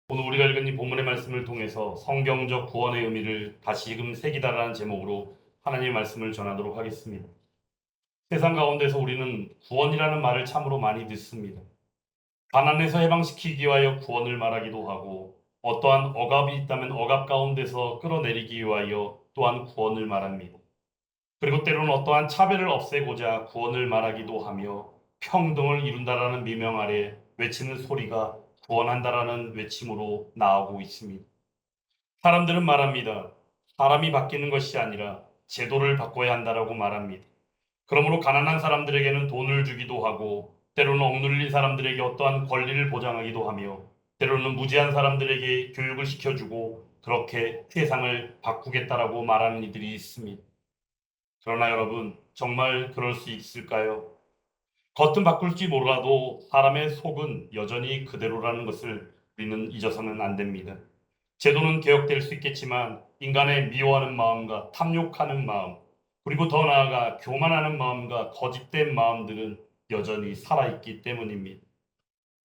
오늘 우리가 읽은 이 본문의 말씀을 통해서 성경적 구원의 의미를 다시금 새기다라는 제목으로 하나님의 말씀을 전하도록 하겠습니다. 세상 가운데서 우리는 구원이라는 말을 참으로 많이 듣습니다. 가난에서 해방시키기 위하여 구원을 말하기도 하고 어떠한 억압이 있다면 억압 가운데서 끌어내리기 위하여 또한 구원을 말합니다. 그리고 때로는 어떠한 차별을 없애고자 구원을 말하기도 하며 평등을 이룬다라는 미명 아래 외치는 소리가 구원한다라는 외침으로 나오고 있습니다. 사람들은 말합니다. 사람이 바뀌는 것이 아니라 제도를 바꿔야 한다라고 말합니다. 그러므로 가난한 사람들에게는 돈을 주기도 하고 때로는 억눌린 사람들에게 어떠한 권리를 보장하기도 하며 때로는 무지한 사람들에게 교육을 시켜주고 그렇게 세상을 바꾸겠다라고 말하는 이들이 있습니다. 그러나 여러분, 정말 그럴 수 있을까요? 겉은 바꿀지 몰라도 사람의 속은 여전히 그대로라는 것을 우리는 잊어서는 안 됩니다. 제도는 개혁될 수 있겠지만 인간의 미워하는 마음과 탐욕하는 마음, 그리고 더 나아가 교만하는 마음과 거짓된 마음들은 여전히 살아있기 때문입니다.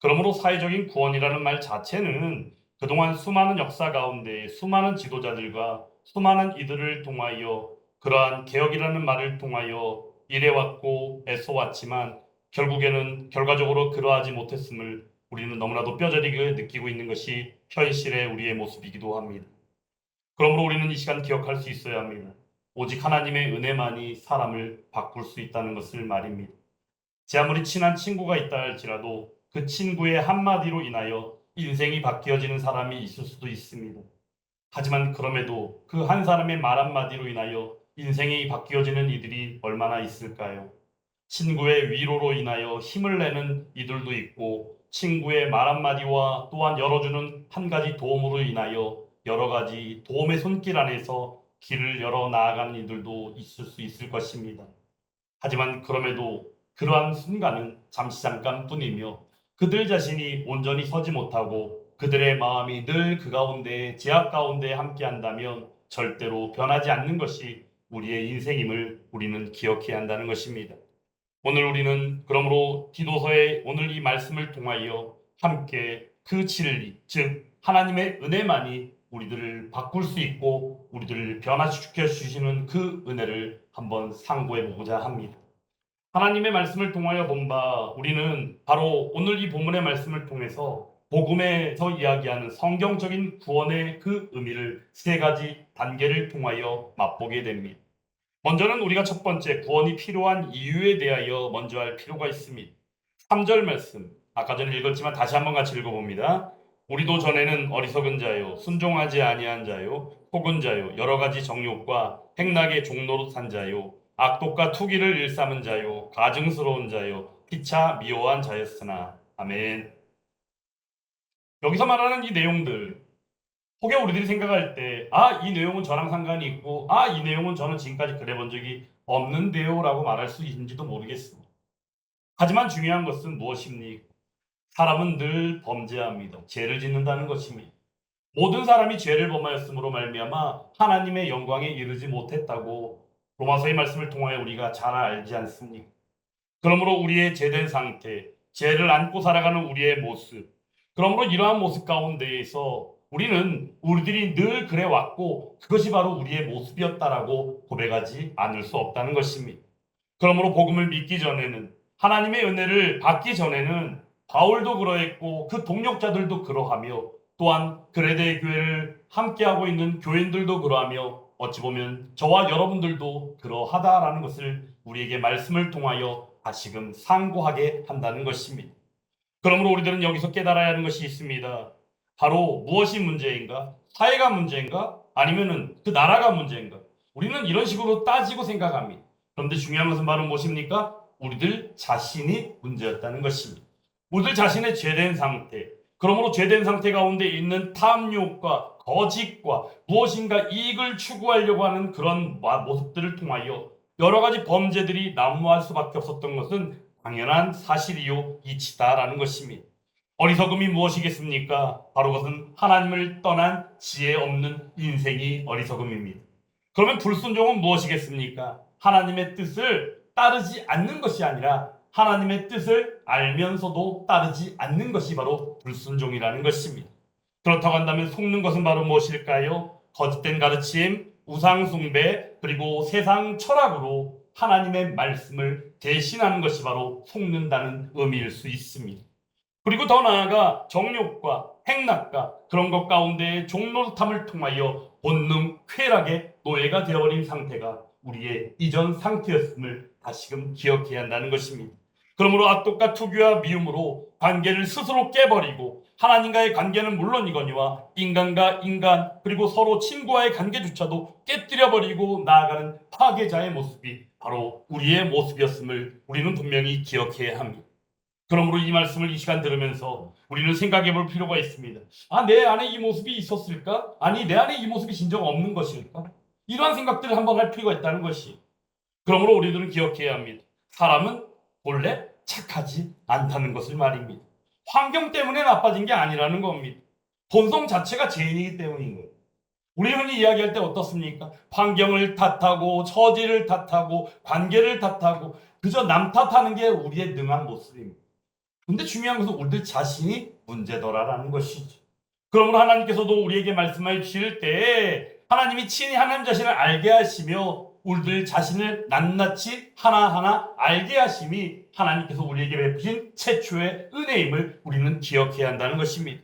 그러므로 사회적인 구원이라는 말 자체는 그동안 수많은 역사 가운데 수많은 지도자들과 수많은 이들을 통하여 그러한 개혁이라는 말을 통하여 일해왔고 애써왔지만 결과적으로 그러하지 못했음을 우리는 너무나도 뼈저리게 느끼고 있는 것이 현실의 우리의 모습이기도 합니다. 그러므로 우리는 이 시간 기억할 수 있어야 합니다. 오직 하나님의 은혜만이 사람을 바꿀 수 있다는 것을 말입니다. 제 아무리 친한 친구가 있다 할지라도 그 친구의 한마디로 인하여 인생이 바뀌어지는 사람이 있을 수도 있습니다. 하지만 그럼에도 그 한 사람의 말 한마디로 인하여 인생이 바뀌어지는 이들이 얼마나 있을까요? 친구의 위로로 인하여 힘을 내는 이들도 있고 친구의 말 한마디와 또한 열어주는 한 가지 도움으로 인하여 여러 가지 도움의 손길 안에서 길을 열어 나아가는 이들도 있을 수 있을 것입니다. 하지만 그럼에도 그러한 순간은 잠시 잠깐뿐이며 그들 자신이 온전히 서지 못하고 그들의 마음이 늘 그 가운데 제약 가운데 함께한다면 절대로 변하지 않는 것이 우리의 인생임을 우리는 기억해야 한다는 것입니다. 오늘 우리는 그러므로 디도서의 오늘 이 말씀을 통하여 함께 그 진리, 즉 하나님의 은혜만이 우리들을 바꿀 수 있고 우리들을 변화시켜 주시는 그 은혜를 한번 상고해 보고자 합니다. 하나님의 말씀을 통하여 본 바 우리는 바로 오늘 이 본문의 말씀을 통해서 복음에서 이야기하는 성경적인 구원의 그 의미를 세 가지 단계를 통하여 맛보게 됩니다. 먼저는 우리가 첫 번째 구원이 필요한 이유에 대하여 먼저 할 필요가 있습니다. 3절 말씀 아까 전에 읽었지만 다시 한번 같이 읽어봅니다. 우리도 전에는 어리석은 자요 순종하지 아니한 자요 혹은 자요 여러 가지 정욕과 행락의 종로로 산 자요 악독과 투기를 일삼은 자요 가증스러운 자요 피차 미워한 자였으나 아멘. 여기서 말하는 이 내용들 혹여 우리들이 생각할 때, 이 내용은 저랑 상관이 있고, 이 내용은 저는 지금까지 그래 본 적이 없는데요 라고 말할 수 있는지도 모르겠습니다. 하지만 중요한 것은 무엇입니까? 사람은 늘 범죄합니다. 죄를 짓는다는 것입니다. 모든 사람이 죄를 범하였으므로 말미암아 하나님의 영광에 이르지 못했다고 로마서의 말씀을 통하여 우리가 잘 알지 않습니까? 그러므로 우리의 죄된 상태, 죄를 안고 살아가는 우리의 모습, 그러므로 이러한 모습 가운데에서 우리는 우리들이 늘 그래 왔고 그것이 바로 우리의 모습이었다라고 고백하지 않을 수 없다는 것입니다. 그러므로 복음을 믿기 전에는 하나님의 은혜를 받기 전에는 바울도 그러했고 그 동력자들도 그러하며 또한 그레데 교회를 함께하고 있는 교인들도 그러하며 어찌 보면 저와 여러분들도 그러하다라는 것을 우리에게 말씀을 통하여 다시금 상고하게 한다는 것입니다. 그러므로 우리들은 여기서 깨달아야 하는 것이 있습니다. 바로 무엇이 문제인가? 사회가 문제인가? 아니면은 그 나라가 문제인가? 우리는 이런 식으로 따지고 생각합니다. 그런데 중요한 것은 바로 무엇입니까? 우리들 자신이 문제였다는 것입니다. 우리들 자신의 죄된 상태, 그러므로 죄된 상태 가운데 있는 탐욕과 거짓과 무엇인가 이익을 추구하려고 하는 그런 모습들을 통하여 여러 가지 범죄들이 난무할 수밖에 없었던 것은 당연한 사실이요 이치다라는 것입니다. 어리석음이 무엇이겠습니까? 바로 그것은 하나님을 떠난 지혜 없는 인생이 어리석음입니다. 그러면 불순종은 무엇이겠습니까? 하나님의 뜻을 따르지 않는 것이 아니라 하나님의 뜻을 알면서도 따르지 않는 것이 바로 불순종이라는 것입니다. 그렇다고 한다면 속는 것은 바로 무엇일까요? 거짓된 가르침, 우상 숭배, 그리고 세상 철학으로 하나님의 말씀을 대신하는 것이 바로 속는다는 의미일 수 있습니다. 그리고 더 나아가 정욕과 행락과 그런 것 가운데 종노릇함을 통하여 본능 쾌락의 노예가 되어버린 상태가 우리의 이전 상태였음을 다시금 기억해야 한다는 것입니다. 그러므로 악독과 투기와 미움으로 관계를 스스로 깨버리고 하나님과의 관계는 물론이거니와 인간과 인간 그리고 서로 친구와의 관계조차도 깨뜨려버리고 나아가는 파괴자의 모습이 바로 우리의 모습이었음을 우리는 분명히 기억해야 합니다. 그러므로 이 말씀을 이 시간 들으면서 우리는 생각해 볼 필요가 있습니다. 내 안에 이 모습이 있었을까? 아니, 내 안에 이 모습이 진정 없는 것일까? 이러한 생각들을 한번 할 필요가 있다는 것이. 그러므로 우리들은 기억해야 합니다. 사람은 본래 착하지 않다는 것을 말입니다. 환경 때문에 나빠진 게 아니라는 겁니다. 본성 자체가 죄인이기 때문인 거예요. 우리 흔히 이야기할 때 어떻습니까? 환경을 탓하고 처지를 탓하고 관계를 탓하고 그저 남 탓하는 게 우리의 능한 모습입니다. 근데 중요한 것은 우리들 자신이 문제더라라는 것이죠. 그러므로 하나님께서도 우리에게 말씀을 주실 때 하나님이 친히 하나님 자신을 알게 하시며 우리들 자신을 낱낱이 하나하나 알게 하심이 하나님께서 우리에게 베푸신 최초의 은혜임을 우리는 기억해야 한다는 것입니다.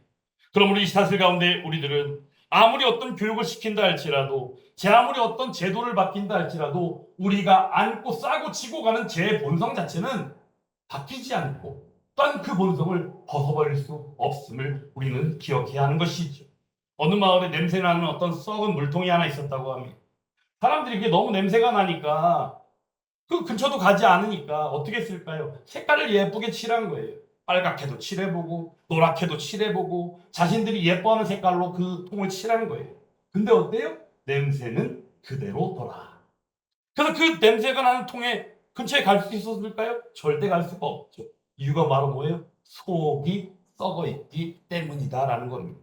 그러므로 이 사슬 가운데 우리들은 아무리 어떤 교육을 시킨다 할지라도 아무리 어떤 제도를 바뀐다 할지라도 우리가 안고 싸고 치고 가는 죄의 본성 자체는 바뀌지 않고 또한 그 본성을 벗어버릴 수 없음을 우리는 기억해야 하는 것이죠. 어느 마을에 냄새나는 어떤 썩은 물통이 하나 있었다고 합니다. 사람들이 이게 너무 냄새가 나니까 그 근처도 가지 않으니까 어떻게 했을까요? 색깔을 예쁘게 칠한 거예요. 빨갛게도 칠해보고 노랗게도 칠해보고 자신들이 예뻐하는 색깔로 그 통을 칠한 거예요. 근데 어때요? 냄새는 그대로더라. 그래서 그 냄새가 나는 통에 근처에 갈 수 있었을까요? 절대 갈 수가 없죠. 이유가 바로 뭐예요? 속이 썩어 있기 때문이다라는 겁니다.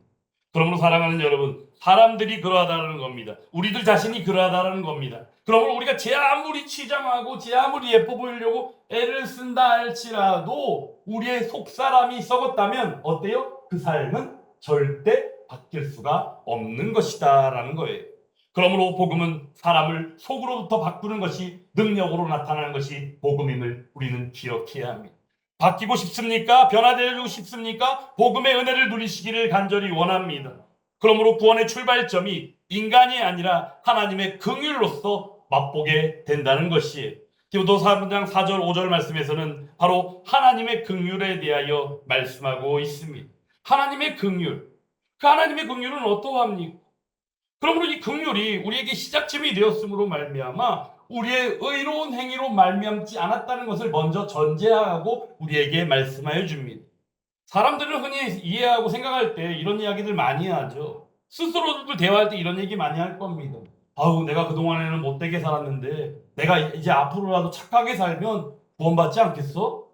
그러므로 사랑하는 여러분, 사람들이 그러하다는 겁니다. 우리들 자신이 그러하다는 겁니다. 그러므로 우리가 제 아무리 치장하고 제 아무리 예뻐 보이려고 애를 쓴다 할지라도 우리의 속사람이 썩었다면 어때요? 그 삶은 절대 바뀔 수가 없는 것이다 라는 거예요. 그러므로 복음은 사람을 속으로부터 바꾸는 것이 능력으로 나타나는 것이 복음임을 우리는 기억해야 합니다. 바뀌고 싶습니까? 변화되고 싶습니까? 복음의 은혜를 누리시기를 간절히 원합니다. 그러므로 구원의 출발점이 인간이 아니라 하나님의 긍휼로서 맛보게 된다는 것이에요. 디모데 3장 4절 5절 말씀에서는 바로 하나님의 긍휼에 대하여 말씀하고 있습니다. 하나님의 긍휼. 그 하나님의 긍휼은 어떠합니까? 그러므로 이 긍휼이 우리에게 시작점이 되었으므로 말미암아 우리의 의로운 행위로 말미암지 않았다는 것을 먼저 전제하고 우리에게 말씀하여 줍니다. 사람들은 흔히 이해하고 생각할 때 이런 이야기들 많이 하죠. 스스로들도 대화할 때 이런 얘기 많이 할 겁니다. 아우, 내가 그동안에는 못되게 살았는데 내가 이제 앞으로라도 착하게 살면 구원받지 않겠어?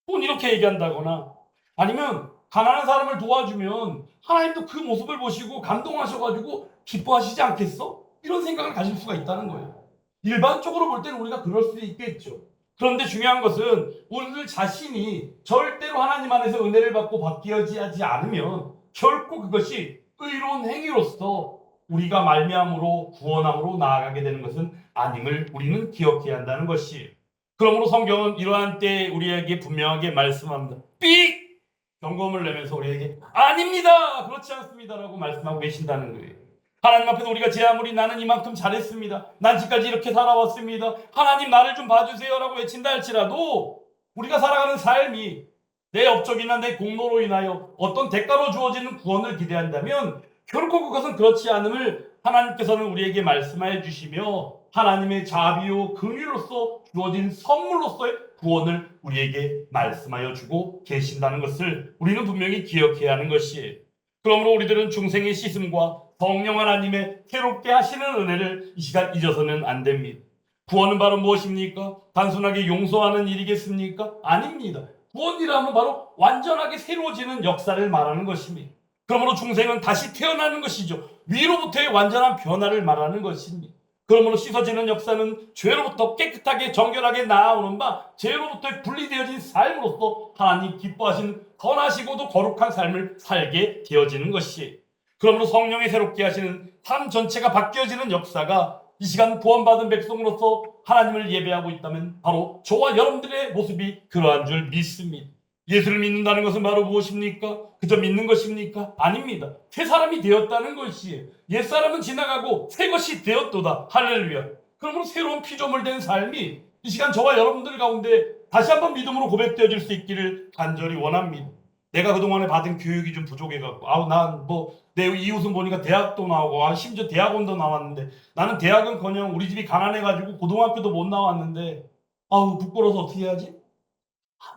혹은 이렇게 얘기한다거나 아니면 가난한 사람을 도와주면 하나님도 그 모습을 보시고 감동하셔가지고 기뻐하시지 않겠어? 이런 생각을 가질 수가 있다는 거예요. 일반적으로 볼 때는 우리가 그럴 수 있겠죠. 그런데 중요한 것은 우리들 자신이 절대로 하나님 안에서 은혜를 받고 바뀌어지지 않으면 결코 그것이 의로운 행위로서 우리가 말미암으로 구원함으로 나아가게 되는 것은 아님을 우리는 기억해야 한다는 것이에요. 그러므로 성경은 이러한 때에 우리에게 분명하게 말씀합니다. 삑! 경고음을 내면서 우리에게 아닙니다! 그렇지 않습니다라고 말씀하고 계신다는 거예요. 하나님 앞에서 우리가 제 아무리 나는 이만큼 잘했습니다. 난 지금까지 이렇게 살아왔습니다. 하나님 나를 좀 봐주세요라고 외친다 할지라도 우리가 살아가는 삶이 내 업적이나 내 공로로 인하여 어떤 대가로 주어지는 구원을 기대한다면 결코 그것은 그렇지 않음을 하나님께서는 우리에게 말씀해 주시며 하나님의 자비요 긍휼로서 주어진 선물로서의 구원을 우리에게 말씀하여 주고 계신다는 것을 우리는 분명히 기억해야 하는 것이에요. 그러므로 우리들은 중생의 씻음과 성령 하나님의 새롭게 하시는 은혜를 이 시간 잊어서는 안 됩니다. 구원은 바로 무엇입니까? 단순하게 용서하는 일이겠습니까? 아닙니다. 구원이라면 바로 완전하게 새로워지는 역사를 말하는 것입니다. 그러므로 중생은 다시 태어나는 것이죠. 위로부터의 완전한 변화를 말하는 것입니다. 그러므로 씻어지는 역사는 죄로부터 깨끗하게 정결하게 나아오는 바 죄로부터 분리되어진 삶으로서 하나님 기뻐하신 선하시고도 거룩한 삶을 살게 되어지는 것이에요. 그러므로 성령이 새롭게 하시는 삶 전체가 바뀌어지는 역사가 이 시간 구원받은 백성으로서 하나님을 예배하고 있다면 바로 저와 여러분들의 모습이 그러한 줄 믿습니다. 예수를 믿는다는 것은 바로 무엇입니까? 그저 믿는 것입니까? 아닙니다. 새 사람이 되었다는 것이에요. 옛사람은 지나가고 새 것이 되었도다. 할렐루야. 그러므로 새로운 피조물 된 삶이 이 시간 저와 여러분들 가운데 다시 한번 믿음으로 고백되어질 수 있기를 간절히 원합니다. 내가 그동안에 받은 교육이 좀 부족해갖고 난 내 이웃은 보니까 대학도 나오고 심지어 대학원도 나왔는데 나는 대학은커녕 우리 집이 가난해가지고 고등학교도 못 나왔는데 부끄러워서 어떻게 해야지?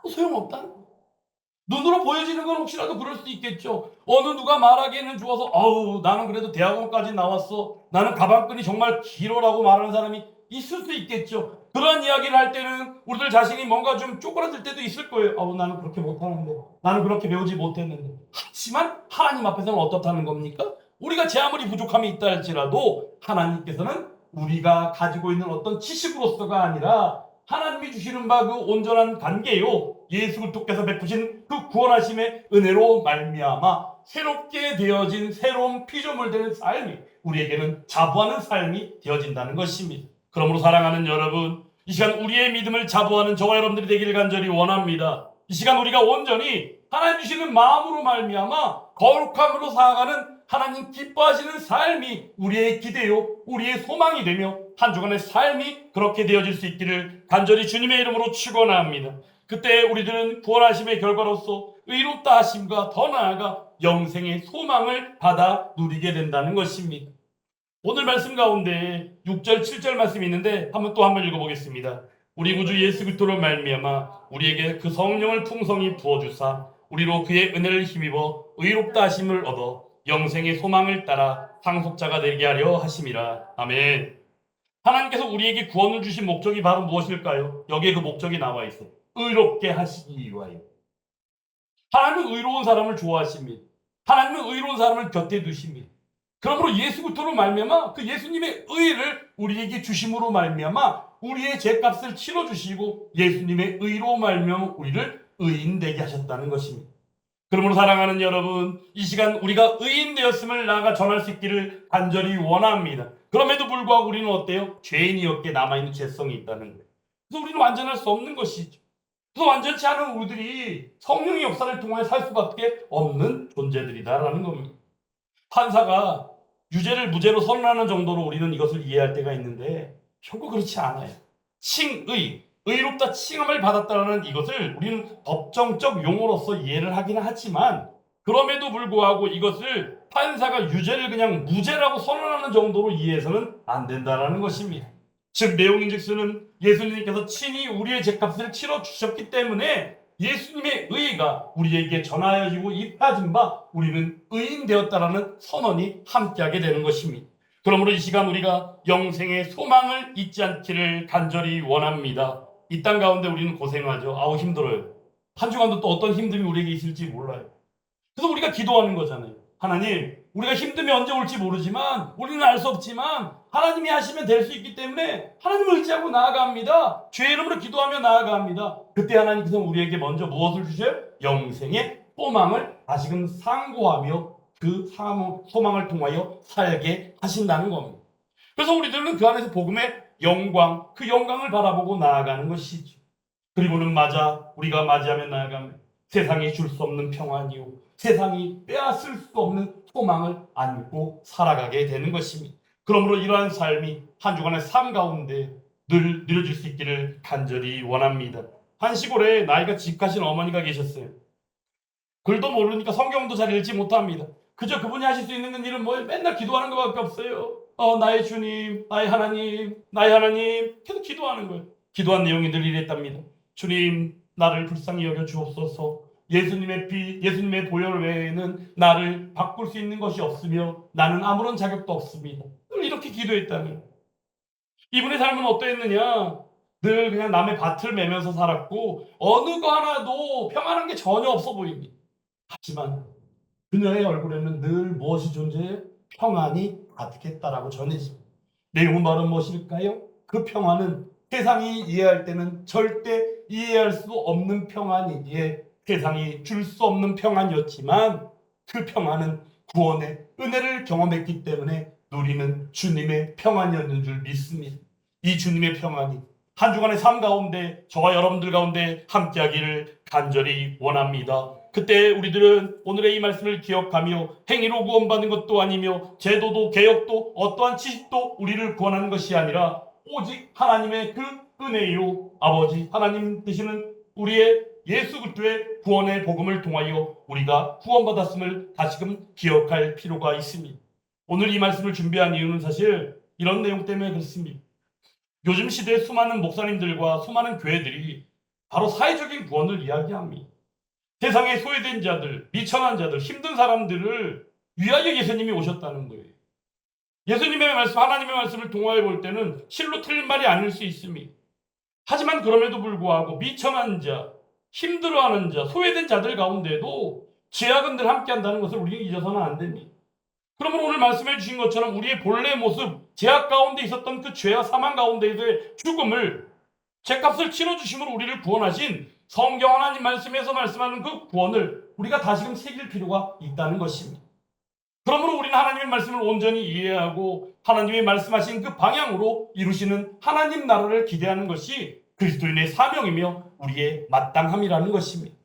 소용없다. 눈으로 보여지는 건 혹시라도 그럴 수도 있겠죠. 어느 누가 말하기에는 좋아서 나는 그래도 대학원까지 나왔어. 나는 가방끈이 정말 길어라고 말하는 사람이 있을 수 있겠죠. 그런 이야기를 할 때는 우리들 자신이 뭔가 좀 쪼그라들 때도 있을 거예요. 나는 그렇게 못하는데. 나는 그렇게 배우지 못했는데. 하지만 하나님 앞에서는 어떻다는 겁니까? 우리가 제 아무리 부족함이 있다 할지라도 하나님께서는 우리가 가지고 있는 어떤 지식으로서가 아니라 하나님이 주시는 바 그 온전한 관계요 예수 그리스도께서 베푸신 그 구원하심의 은혜로 말미암아 새롭게 되어진 새로운 피조물 되는 삶이 우리에게는 자부하는 삶이 되어진다는 것입니다. 그러므로 사랑하는 여러분, 이 시간 우리의 믿음을 자부하는 저와 여러분들이 되기를 간절히 원합니다. 이 시간 우리가 온전히 하나님 주시는 마음으로 말미암아 거룩함으로 살아가는 하나님 기뻐하시는 삶이 우리의 기대요 우리의 소망이 되며 한 주간의 삶이 그렇게 되어질 수 있기를 간절히 주님의 이름으로 축원합니다. 그때 우리들은 구원하심의 결과로서 의롭다 하심과 더 나아가 영생의 소망을 받아 누리게 된다는 것입니다. 오늘 말씀 가운데 6절 7절 말씀이 있는데 한번 읽어보겠습니다. 우리 구주 예수 그리스도로 말미암아 우리에게 그 성령을 풍성히 부어주사 우리로 그의 은혜를 힘입어 의롭다 하심을 얻어 영생의 소망을 따라 상속자가 되게 하려 하심이라. 아멘. 하나님께서 우리에게 구원을 주신 목적이 바로 무엇일까요? 여기에 그 목적이 나와 있어요. 의롭게 하시기 위하여. 하나님은 의로운 사람을 좋아하십니다. 하나님은 의로운 사람을 곁에 두십니다. 그러므로 예수 그리스도로 말미암아 그 예수님의 의를 우리에게 주심으로 말미암아 우리의 죄값을 치러주시고 예수님의 의로 말미암아 우리를 의인 되게 하셨다는 것입니다. 그러므로 사랑하는 여러분, 이 시간 우리가 의인 되었음을 나아가 전할 수 있기를 간절히 원합니다. 그럼에도 불구하고 우리는 어때요? 죄인이었기에 남아있는 죄성이 있다는 거예요. 그래서 우리는 완전할 수 없는 것이죠. 그래서 완전치 않은 우리들이 성령의 역사를 통해 살 수밖에 없는 존재들이다라는 겁니다. 판사가 유죄를 무죄로 선언하는 정도로 우리는 이것을 이해할 때가 있는데 결코 그렇지 않아요. 의롭다 칭함을 받았다는 이것을 우리는 법정적 용어로서 이해를 하기는 하지만 그럼에도 불구하고 이것을 판사가 유죄를 그냥 무죄라고 선언하는 정도로 이해해서는 안 된다는 것입니다. 즉 내용인즉슨 예수님께서 친히 우리의 죄값을 치러주셨기 때문에 예수님의 의가 우리에게 전하여지고 입혀진 바 우리는 의인 되었다라는 선언이 함께하게 되는 것입니다. 그러므로 이 시간 우리가 영생의 소망을 잊지 않기를 간절히 원합니다. 이 땅 가운데 우리는 고생하죠. 힘들어요. 한 주간도 또 어떤 힘듦이 우리에게 있을지 몰라요. 그래서 우리가 기도하는 거잖아요. 하나님, 우리가 힘듦이 언제 올지 모르지만 우리는 알 수 없지만 하나님이 하시면 될 수 있기 때문에 하나님을 의지하고 나아갑니다. 주의 이름으로 기도하며 나아갑니다. 그때 하나님께서 우리에게 먼저 무엇을 주셔요? 영생의 소망을 다시금 상고하며 그 소망을 통하여 살게 하신다는 겁니다. 그래서 우리들은 그 안에서 복음의 영광, 그 영광을 바라보고 나아가는 것이죠. 그리고는 우리가 맞이하며 나아가면 세상이 줄 수 없는 평안이요 세상이 빼앗을 수 없는 소망을 안고 살아가게 되는 것입니다. 그러므로 이러한 삶이 한 주간의 삶 가운데 늘 누려질 수 있기를 간절히 원합니다. 한 시골에 나이가 지극하신 어머니가 계셨어요. 글도 모르니까 성경도 잘 읽지 못합니다. 그저 그분이 하실 수 있는 일은 맨날 기도하는 것밖에 없어요. 나의 주님, 나의 하나님 계속 기도하는 거예요. 기도한 내용이 늘 이랬답니다. 주님, 나를 불쌍히 여겨 주옵소서. 예수님의 피, 예수님의 보혈 외에는 나를 바꿀 수 있는 것이 없으며 나는 아무런 자격도 없습니다. 늘 이렇게 기도했다니. 이분의 삶은 어떠했느냐? 늘 그냥 남의 밭을 매면서 살았고 어느 거 하나도 평안한 게 전혀 없어 보입니다. 하지만 그녀의 얼굴에는 늘 무엇이 존재해요? 평안이 가득했다라고 전해집니다. 내용은 바로 무엇일까요? 그 평안은 세상이 이해할 때는 절대 이해할 수 없는 평안이기에 세상이 줄 수 없는 평안이었지만 그 평안은 구원의 은혜를 경험했기 때문에 누리는 주님의 평안이었는 줄 믿습니다. 이 주님의 평안이 한 주간의 삶 가운데 저와 여러분들 가운데 함께하기를 간절히 원합니다. 그때 우리들은 오늘의 이 말씀을 기억하며 행위로 구원받는 것도 아니며 제도도 개혁도 어떠한 지식도 우리를 구원하는 것이 아니라 오직 하나님의 그 은혜요 아버지 하나님 되시는 우리의 예수 그리스도의 구원의 복음을 통하여 우리가 구원받았음을 다시금 기억할 필요가 있습니다. 오늘 이 말씀을 준비한 이유는 사실 이런 내용 때문에 그렇습니다. 요즘 시대에 수많은 목사님들과 수많은 교회들이 바로 사회적인 구원을 이야기합니다. 세상에 소외된 자들, 미천한 자들, 힘든 사람들을 위하여 예수님이 오셨다는 거예요. 예수님의 말씀, 하나님의 말씀을 통하여 볼 때는 실로 틀린 말이 아닐 수 있습니다. 하지만 그럼에도 불구하고 미천한 자, 힘들어하는 자, 소외된 자들 가운데도 죄악은들 함께한다는 것을 우리는 잊어서는 안 됩니다. 그러므로 오늘 말씀해 주신 것처럼 우리의 본래 모습, 죄악 가운데 있었던 그 죄와 사망 가운데에서의 죽음을 죄값을 치러주심으로 우리를 구원하신 성경 하나님 말씀에서 말씀하는 그 구원을 우리가 다시금 새길 필요가 있다는 것입니다. 그러므로 우리는 하나님의 말씀을 온전히 이해하고 하나님의 말씀하신 그 방향으로 이루시는 하나님 나라를 기대하는 것이 그리스도인의 사명이며 우리의 마땅함이라는 것입니다.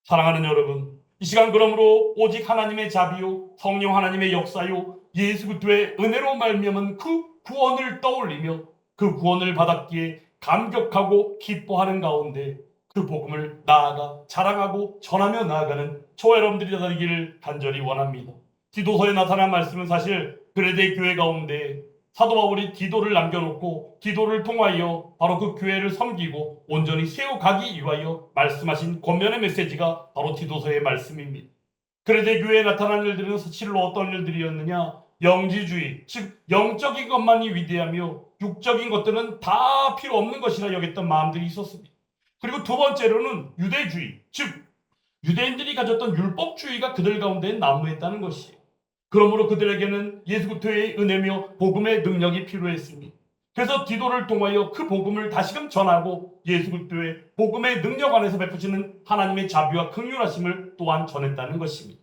사랑하는 여러분, 이 시간 그러므로 오직 하나님의 자비요 성령 하나님의 역사요 예수 그리스도의 은혜로 말미암은 그 구원을 떠올리며 그 구원을 받았기에 감격하고 기뻐하는 가운데 그 복음을 나아가 자랑하고 전하며 나아가는 저와 여러분들이 되기를 간절히 원합니다. 디도서에 나타난 말씀은 사실 그레데 교회 가운데 사도 바울이 디도를 남겨놓고 디도를 통하여 바로 그 교회를 섬기고 온전히 세워가기 위하여 말씀하신 권면의 메시지가 바로 디도서의 말씀입니다. 그레데 교회에 나타난 일들은 실로 어떤 일들이었느냐? 영지주의, 즉 영적인 것만이 위대하며 육적인 것들은 다 필요 없는 것이라 여겼던 마음들이 있었습니다. 그리고 두 번째로는 유대주의, 즉 유대인들이 가졌던 율법주의가 그들 가운데 난무했다는 것이에요. 그러므로 그들에게는 예수 그리스도의 은혜며 복음의 능력이 필요했습니다. 그래서 디도를 통하여 그 복음을 다시금 전하고 예수 그리스도의 복음의 능력 안에서 베푸시는 하나님의 자비와 긍휼하심을 또한 전했다는 것입니다.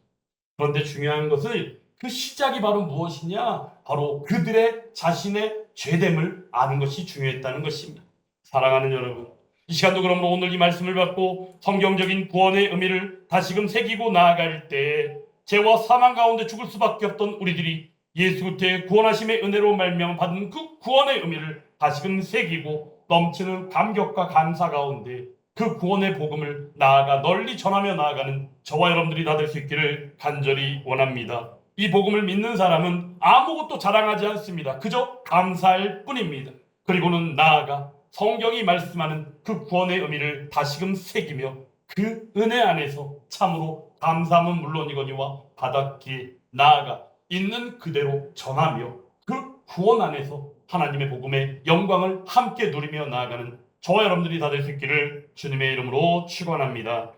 그런데 중요한 것은 그 시작이 바로 무엇이냐? 바로 그들의 자신의 죄됨을 아는 것이 중요했다는 것입니다. 사랑하는 여러분, 이 시간도 그러므로 오늘 이 말씀을 받고 성경적인 구원의 의미를 다시금 새기고 나아갈 때 죄와 사망 가운데 죽을 수밖에 없던 우리들이 예수 그리스도의 구원하심의 은혜로 말미암아 받은 그 구원의 의미를 다시금 새기고 넘치는 감격과 감사 가운데 그 구원의 복음을 나아가 널리 전하며 나아가는 저와 여러분들이 다 될 수 있기를 간절히 원합니다. 이 복음을 믿는 사람은 아무것도 자랑하지 않습니다. 그저 감사할 뿐입니다. 그리고는 나아가 성경이 말씀하는 그 구원의 의미를 다시금 새기며 그 은혜 안에서 참으로 감사함은 물론이거니와 받았기에 나아가 있는 그대로 전하며 그 구원 안에서 하나님의 복음의 영광을 함께 누리며 나아가는 저와 여러분들이 다 될 수 있기를 주님의 이름으로 축원합니다.